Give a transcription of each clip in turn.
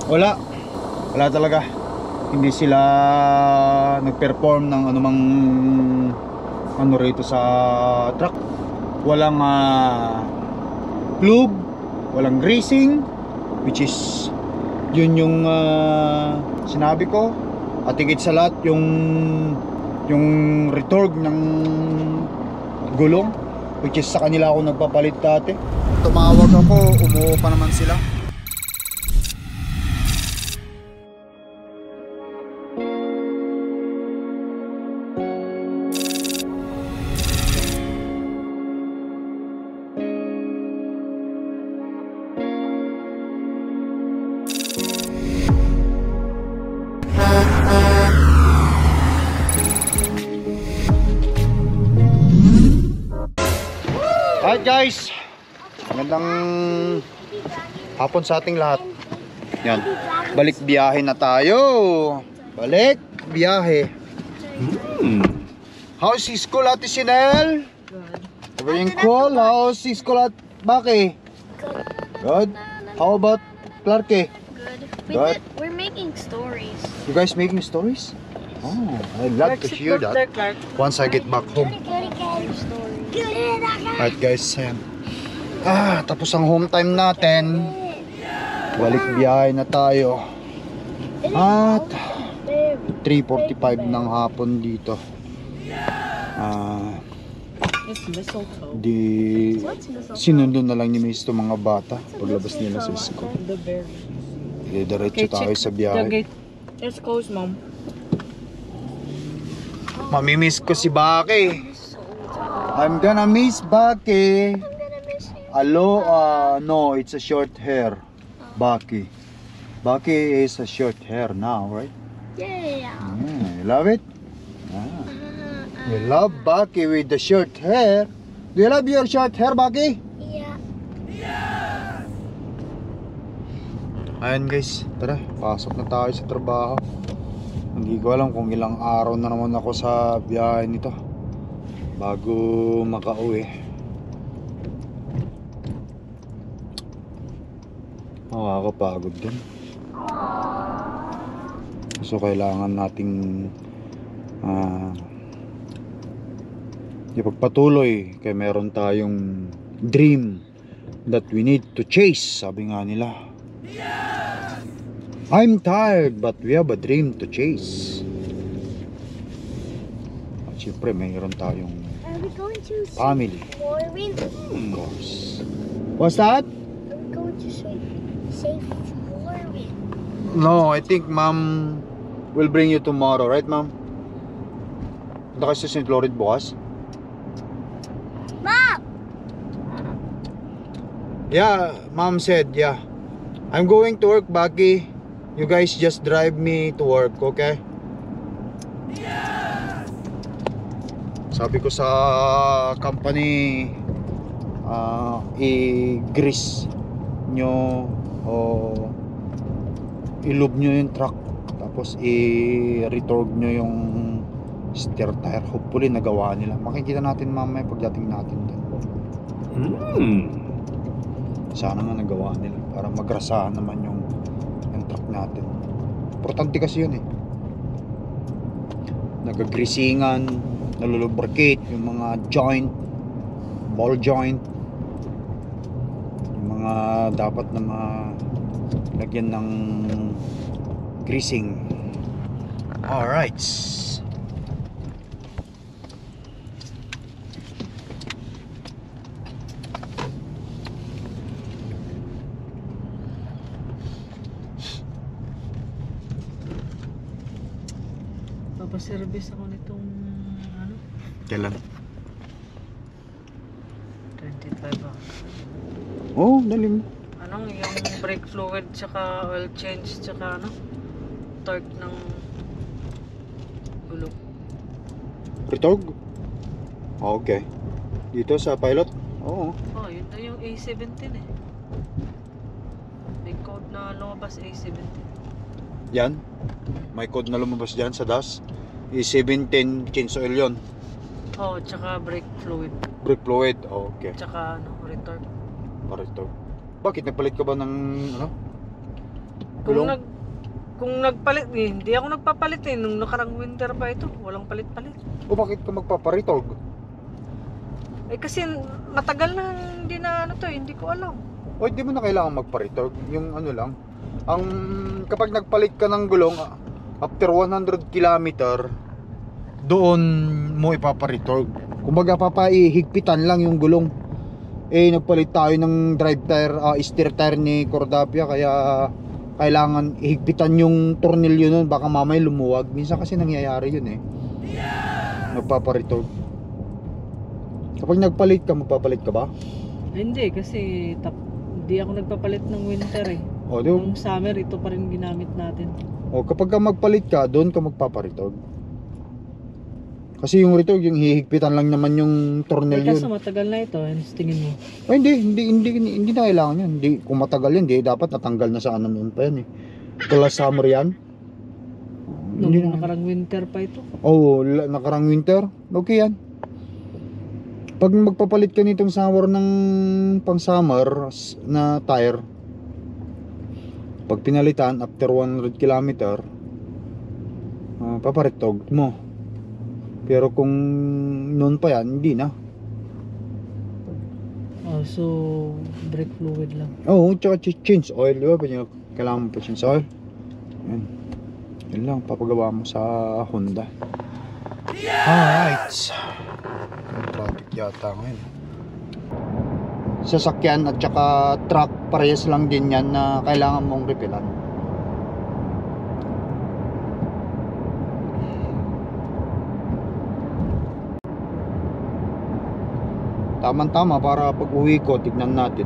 Wala. Wala talaga. Hindi sila nag-perform ng anumang ano rito sa truck. Walang lube, walang greasing, which is yun yung sinabi ko. At higit sa lahat yung retorg ng gulong, which is sa kanila ako nagpapalit dati. Tumawag ako, umuo pa naman sila. Alright guys, magandang hapon sa ating lahat. Yan, balik biyahe na tayo. Balik biyahe. How's the school, Ate Sinel? Good. Very cool. How's the school at Baki? Good. How about Clarke? Good. We're making stories. You guys making stories? Oh, I'd love to hear that once I get back home. Alright guys, ayan. Tapos ang home time natin. Balik biyahe na tayo. At 3:45 ng hapon dito. Sinundo na lang ni Miss itong mga bata paglabas nila sa school. Diretso tayo sa biyahe. It's closed, Mom. Mamimiss ko si Baki. I'm gonna miss Baki. Hello, no, it's a short hair. Baki. Baki is a short hair now, right? Yeah. You love it? You love Baki with the short hair. Do you love your short hair, Baki? Yeah. Ayan guys, tara, pasok na tayo sa trabaho. Hindi ko alam kung ilang araw na naman ako sa biyahe nito bago makauwi. Makakapagod din. So kailangan nating ipagpatuloy kaya meron tayong dream that we need to chase. Sabi nga nila, I'm tired but we have a dream to chase. At syempre mayroon tayong family. Of course. What's that? Are we going to save Florvin? No, I think Mom will bring you tomorrow, right Mom? Punta kayo sa St. Florid bukas? Mom! Yeah, Mom said, yeah. I'm going to work, Baki. You guys just drive me to work, okay? Sabi ko sa company, i-grease nyo o i-lube nyo yung truck, tapos i-retorg nyo yung steer tire. Hopefully nagawa nila. Makikita natin mamaya pagdating natin doon. Sana nga nagawa nila para magrasahan naman yung truck natin. Importante kasi yun eh. Nagagrisingan, nalulubricate yung mga joint, ball joint, yung mga dapat na lagyan ng greasing. Alright. Papaservice ako nitong ano? Kailan? 25 ba? Oh, dalim. Anong yung brake fluid tsaka oil change tsaka ano? Torque ng gulong. Retorg? Okay. Dito sa pilot? Oo. Oh, yun na yung A17 eh. May code na lumabas A17. Yan. May code na lumabas dyan sa DAS. E17 change oil yun. Oh, tsaka brake fluid. Brake fluid. Oh, okay. Tsaka ano, return. Retorg. Bakit nagpalit ka ba ng ano? gulong? Kung nagpalit, hindi ako nagpapalit eh. Nung nakarang winter pa ito, walang palit-palit. O bakit ka magpaparitog? Eh kasi matagal na hindi na ano to, hindi ko alam. O hindi mo na kailangan magparitog. Yung ano lang. Ang kapag nagpalit ka ng gulong after 100 kilometer, doon mo ipaparitog. Kumbaga papaihigpitan lang yung gulong. Eh nagpalit tayo ng drive tire, steer tire ni Cordapia, kaya kailangan ihigpitan yung tornilyo nun, baka mamaya lumuwag. Minsan kasi nangyayari yun eh. Nagpaparitog. Kapag nagpalit ka, magpapalit ka ba? Hindi kasi hindi ako nagpapalit ng winter eh. O, di ba? Nung summer, ito pa rin ginamit natin. O kapag ka magpalit ka, doon ka magpaparitog. Kasi yung ritog, yung hihigpitan lang naman yung Eh, tornilyo. kaso matagal na ito, tingin mo. Ay, hindi na kailangan yan. Hindi, kung matagal yan, dapat natanggal na sa ano noon pa yan eh. Kala summer yan. Nung Hindi na. nakarang winter pa ito. Oo, nakarang winter. Okay yan. Pag magpapalit ka nitong summer ng pang summer na tire, pag pinalitan after 100 kilometer, paparitog mo. Pero kung noon pa yan, hindi na. Oh, so brake fluid lang. Oo, tsaka change oil, di ba? Kailangan mo pa change oil. Yan. Yan lang, papagawa mo sa Honda. Alright. Traffic yata ngayon. Sasakyan at tsaka truck, parehas lang din yan na kailangan mong repelan. Tama-tama para pag uwi ko, tignan natin.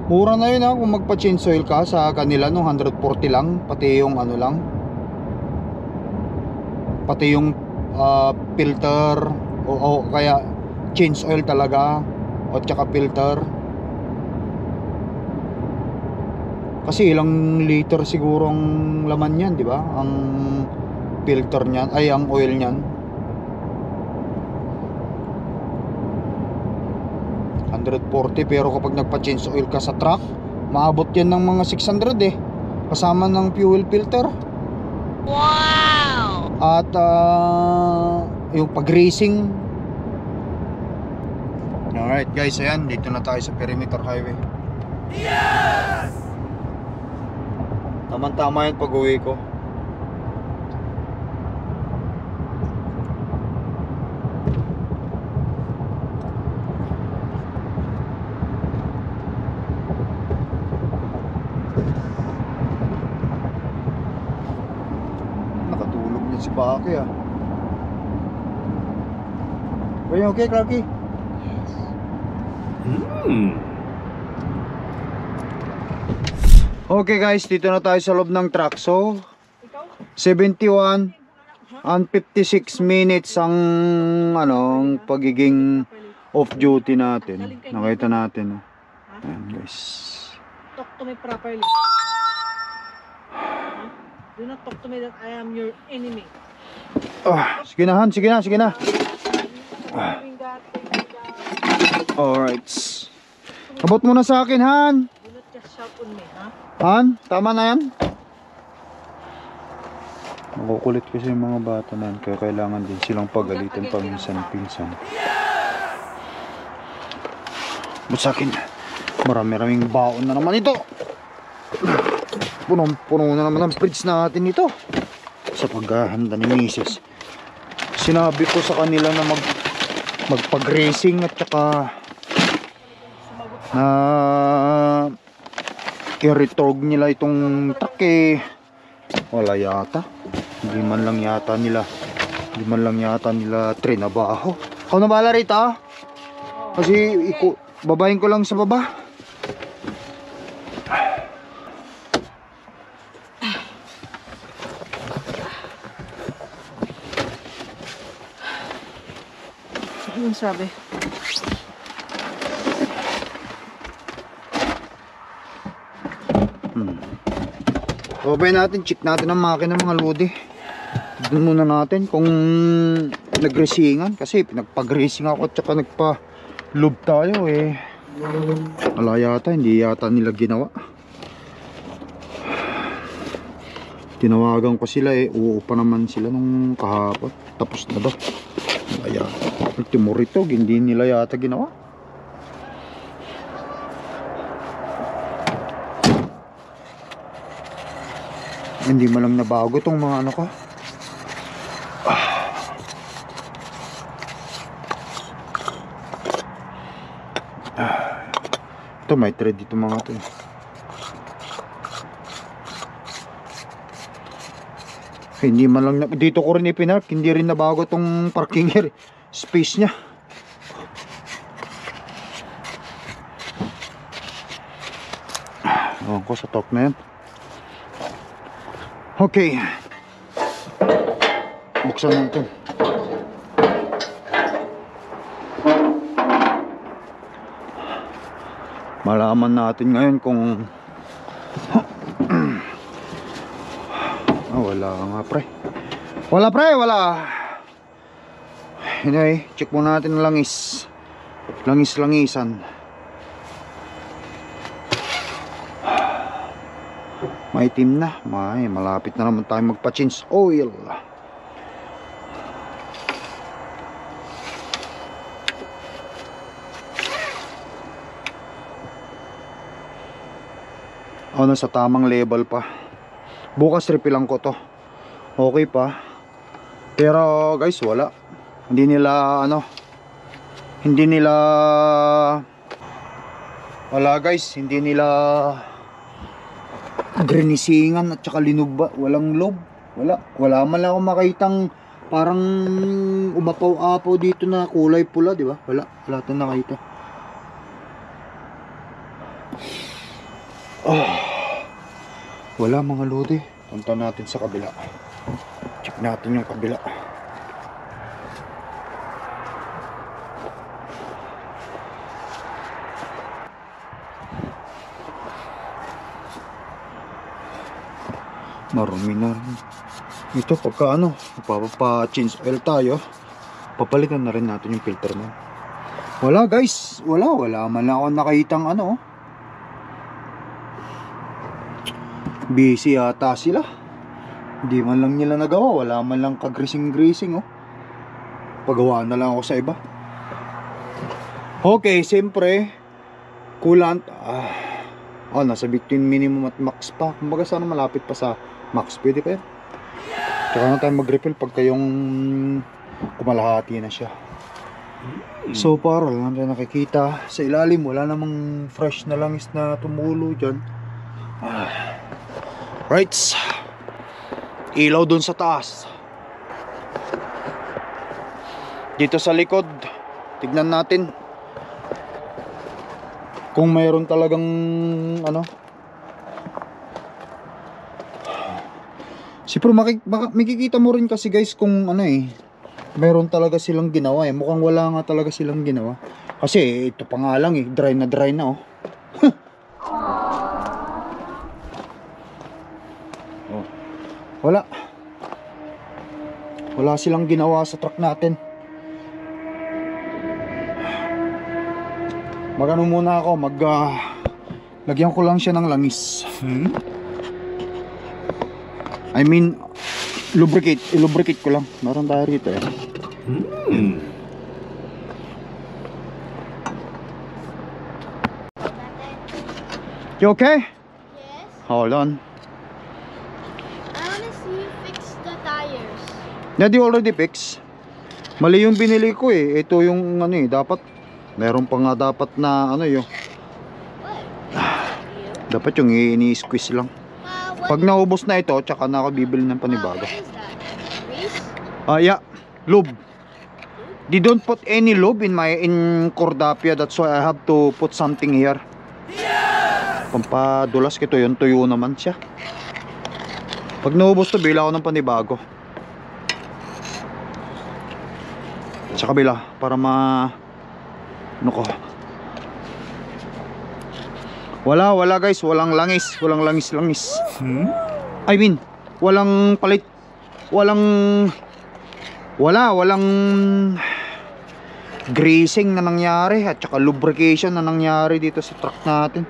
Mura na yun kung magpa-change oil ka sa kanila no, 140 lang, pati yung ano lang. Pati yung filter o kaya change oil talaga o tsaka filter. Kasi ilang liter siguro ang laman yan, di ba? Ang filter niyan, ay ang oil niyan. 140, pero kapag nagpa-change oil ka sa truck, maabot yan ng mga 600 eh. Kasama ng fuel filter. Wow! At yung pag-racing. Alright guys, ayan, dito na tayo sa Perimeter Highway. Yes! Tama-tama yan pag uwi ko. Nakatulog niya si Baki ah. Are you okay, Clarky? Okay guys, dito na tayo sa loob ng truck. So 71 and 56 minutes ang ano, ang pagiging off duty natin. Nakita natin. Ayan guys. Talk to me properly. Do not talk to me that I am your enemy. Sige na Han, sige na, sige na. Doing that. Alright. Abot mo na sa akin Han. Do not just shout on me, ha? Han, tama na yan. Makukulit kasi yung mga bata na yan, kaya kailangan din silang pagalitan paminsan-pinsan. But sa akin, marami-raming baon na naman ito. Punong-puno na naman ang fridge natin ito sa paghahanda ni Mrs. Sinabi ko sa kanila na magpag-racing at saka na i-retog nila itong truck eh. Wala yata. Hindi man lang yata nila trinabaho. Ikaw na bala rito ah. Kasi babayin ko lang sa baba. Anong sabi? Babay natin, check natin ang makina mga lodi. Doon muna natin kung nag-racingan. Kasi pinagpag-racing ako at saka nagpa-lube tayo eh. Wala yata, hindi yata nila ginawa. Tinawagan ko sila eh, oo pa naman sila nung kahapon. Tapos na daw. Wala yata. Ang timur ito, hindi nila yata ginawa. Hindi man lang nabago tong mga ano ko. Ito may thread dito mga to. Hindi man lang dito ko rin ipinark, hindi rin nabago tong parking area space niya. Ewan ko sa top na yan. Okay, buksan natin. Malaman natin ngayon kung wala nga pre. Wala pre, wala. Anyway, check muna natin ang langis. Langis-langisan. Maitim na. Malapit na naman tayo magpa-change oil. Nasa tamang level pa. Bukas repilang ko to. Okay pa. Pero guys, wala. Hindi nila wala guys, hindi nila grinisingan at saka linugba. Walang lob. Wala man lang ako makitang parang umapaw-apaw dito na kulay pula, di ba? Wala tayong nakita. Wala mga lodi. Punta natin sa kabila. Check natin yung kabila. Marumi na rin. Ito pagka papapa-change oil tayo, papalitan na rin natin yung filter mo. Wala guys. Wala man lang ako nakitang busy yata sila. Hindi man lang nila nagawa. Wala man lang kagrising-grising pagawa na lang ako sa iba. Okay, siyempre coolant nasa between minimum at max pa. Kumbaga sana malapit pa sa max. Pwede pa yan. Tsaka na tayo mag-refill pagka yung kumalahati na siya. So far wala naman tayo nakikita sa ilalim. Wala namang fresh na langis na tumulo dyan. Right, ilaw dun sa taas. Dito sa likod, tignan natin kung mayroon talagang siyempre makikita mo rin kasi guys kung mayroon talaga silang ginawa mukhang wala nga talaga silang ginawa kasi ito pa nga lang dry na wala silang ginawa sa truck natin. Muna ako lagyan ko lang siya ng langis. I mean lubricate ko lang. Meron tayo rito You okay? Yes. Hold on. I wanna see you fix the tires. Yeah, di already fix. Mali yung binili ko Ito yung dapat meron pa nga dapat na What? dapat yung ini-squeeze lang. Pag naubos na ito, tsaka na ako bibili ng panibago. What is that? Grease? Yeah, lube. They don't put any lube in Cordapia. That's why I have to put something here. Pampadulas kito yun, tuyo naman siya. Pag naubos to, bila ako ng panibago. Sa kabila, para wala guys, walang langis. I mean, walang palit. greasing na nangyari at saka lubrication na nangyari dito sa truck natin.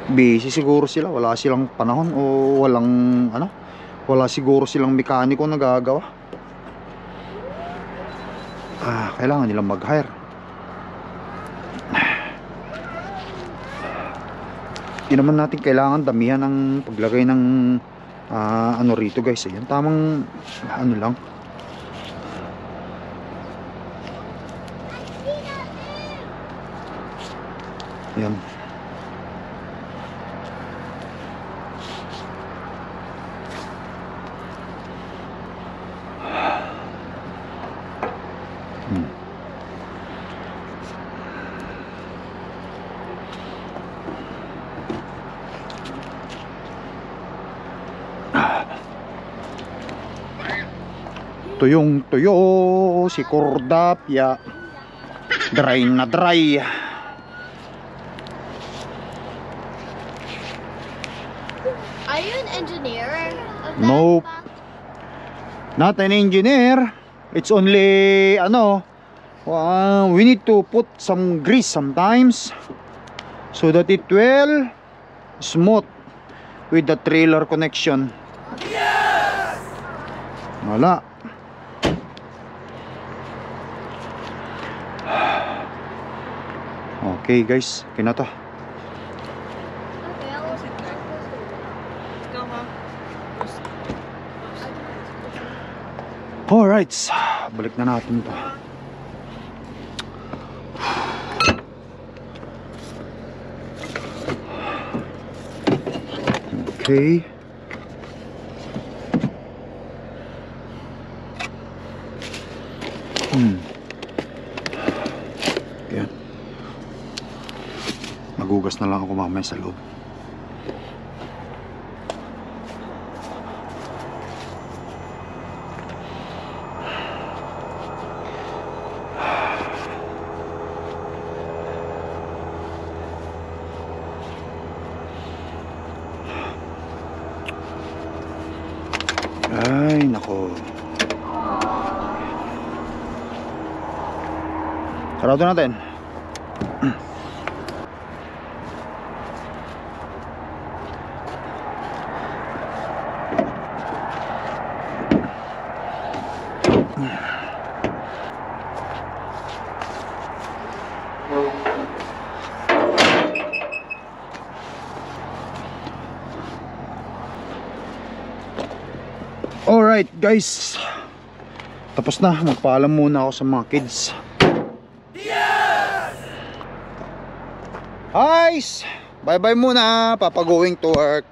Busy siguro sila, wala silang panahon o walang ano, wala siguro silang mekaniko na gagawa. Kailangan nilang mag-hire. Di naman natin kailangan damihan ng paglagay ng ano rito guys. Ayan, tamang ano lang. Ayan. Tuyong tuyo si Cordapia, dry na dry. Are you an engineer of that? Nope. Not an engineer. It's only ano, we need to put some grease sometimes so that it will smooth with the trailer connection. Wala. Okay guys, okay na to. Okay, I'll Ikaw ha. Alright, balik na natin to. Okay. Yan. Magugas na lang ako mamaya sa loob. Ay, nako. Sarado natin. Alright guys, tapos na, magpaalam muna ako sa mga kids. Guys, bye bye muna, Papa going to work.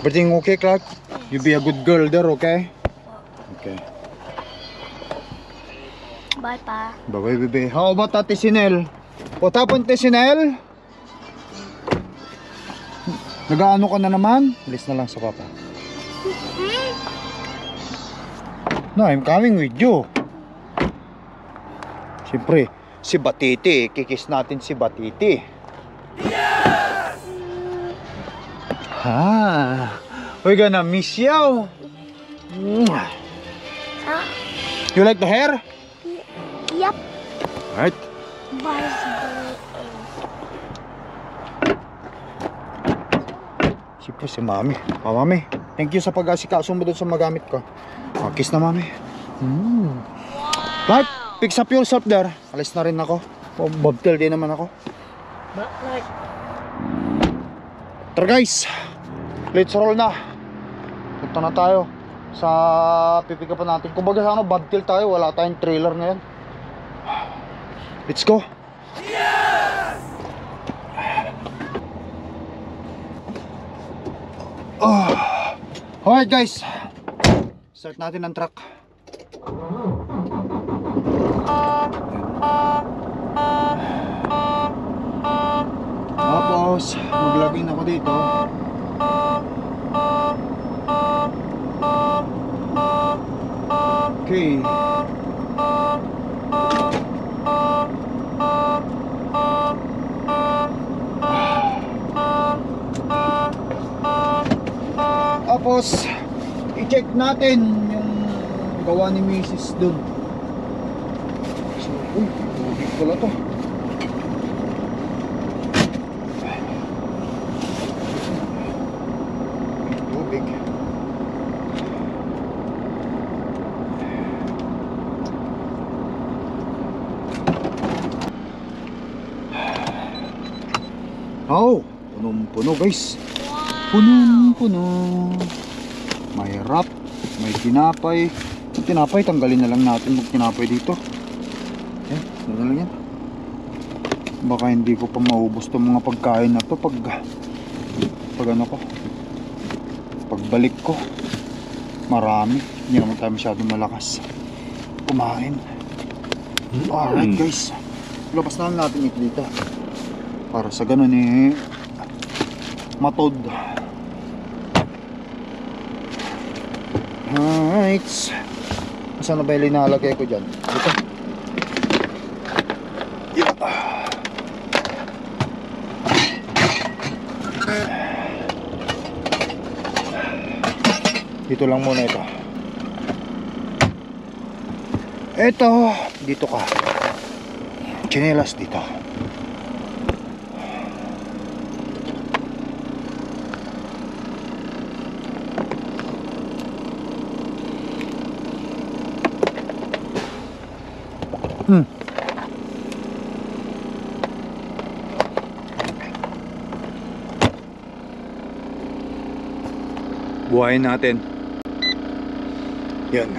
Everything okay, Clark? You be a good girl there, okay? Okay. Bye, Pa. Bye bye baby. How about Ate Sinel? What happened, Ate Sinel? Nag-aano ka na naman? Alis na lang sa Papa. No, I'm coming with you. Siyempre, si Batiti. Kikis natin si Batiti. Yes! We're gonna miss you. You like the hair? Yep. Alright. Siyempre si Mami. Mami, thank you sa pag-asikaso mo doon sa magamit ko. Kiss na Mami. Like, fix up yourself there. Alis na rin ako. Bobtail din naman ako. Like, Tara guys, let's roll na. Punta na tayo sa pipick up natin. Kung baga sa ano, bobtail tayo. Wala tayong trailer ngayon. Let's go. Alright guys, start natin ang truck. Tapos maglagin ako dito. Okay. Tapos i-check natin yung gawa ni Mrs. dun. So, uy, tubig pala to. Tubig. Oh, punong-puno guys. Punong-puno. May wrap, may tinapay. Yung tinapay, tanggalin na lang natin mag tinapay dito. Eh, ano lang yan. Baka hindi ko pa maubos itong mga pagkain na to pag ano ko. Pagbalik ko, marami. Hindi naman tayo masyadong malakas kumain. Alright guys, labas na lang natin ito dito. Para sa ganun eh, matod. Alright. Saan na ba yung linalagay ko dyan? Dito. Dito lang muna ito. Ito, dito ka. Chinelas dito. Buhayin natin. Yan.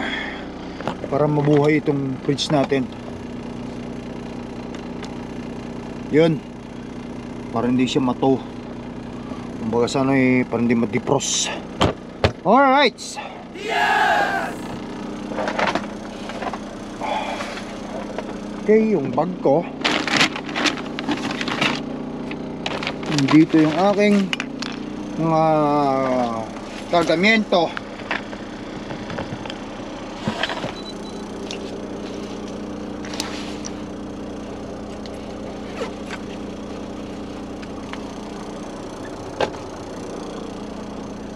Para mabuhay itong fridge natin. Yun. Para hindi siya mato. Kumbaga sana eh, para hindi ma-defrost. Alright. Yes! Okay, yung bag ko. Dito yung aking mga kargamento.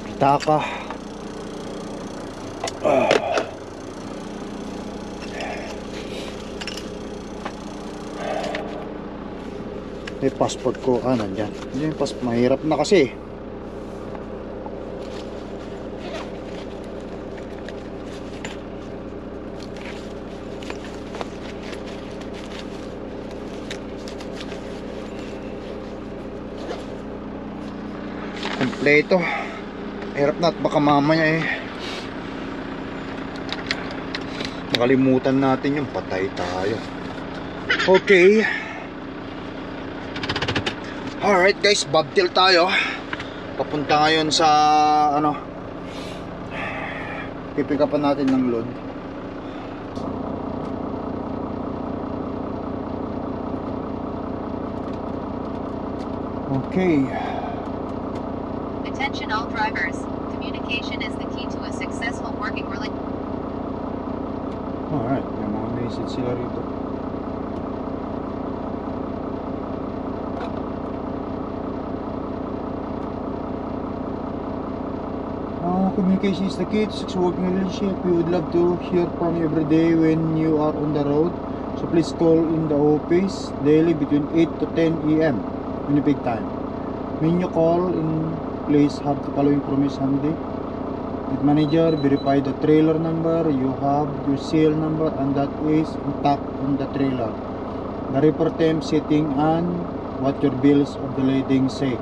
Pitaka. May passport ko, nandyan. Hindi yung passport, mahirap na kasi. Kompleto. Hirap na at baka mamaya makalimutan natin yung patay tayo. Okay. Alright guys, bobtail tayo. Papunta ngayon sa pipick upan natin ng load. Okay. Attention all drivers. Communication is the key to a successful working relationship. Alright, may mga message sila rito. Communication is the key to successful working relationship. We would love to hear from you every day when you are on the road. So please call in the office daily between 8 to 10 AM in the peak time. When you call in, please have the following information handy. With manager, verify the trailer number, you have your serial number and that is intact on the trailer. The report time setting and what your bills of the lading say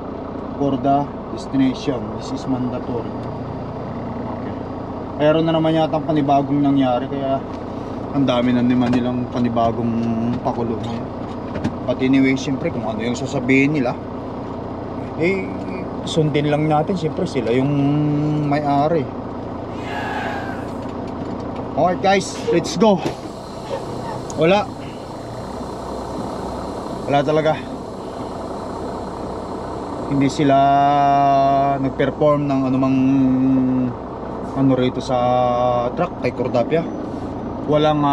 for the destination. This is mandatory. Okay. Meron na naman yata panibagong nangyari kaya ang dami na naman nilang panibagong pakulo ngayon. But anyway, siyempre kung ano yung sasabihin nila, sundin lang natin. Siyempre sila yung may-ari. Alright guys, let's go. Wala talaga. Hindi sila nag-perform ng anumang rito sa truck kay Cordapia. Walang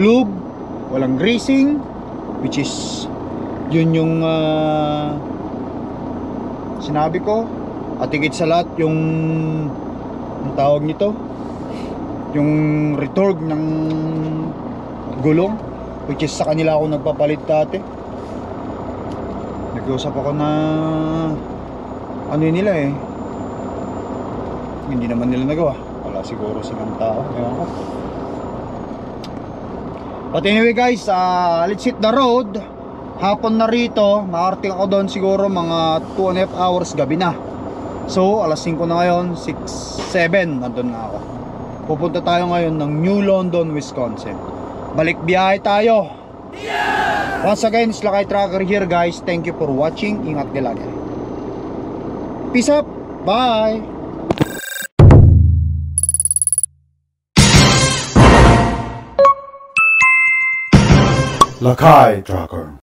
lube, walang greasing, which is yun yung sinabi ko. At higit sa lahat yung tawag nito, yung retorg ng gulong, which is sa kanila ako nagpapalit dati. Nag-usap ako na ano yun nila eh, hindi naman nila nagawa. Wala siguro silang tao, ewan ko. But anyway guys, let's hit the road. Hapon na rito, makarating ako doon siguro mga 2.5 hours, gabi na. So alas 5 na ngayon, 6, 7 nandun na ako. Pupunta tayo ngayon ng New London, Wisconsin. Balik biyahe tayo. Once again, it's Lakay Trucker here guys. Thank you for watching. Ingat ka lagi. Peace up. Bye. Lakay Trucker.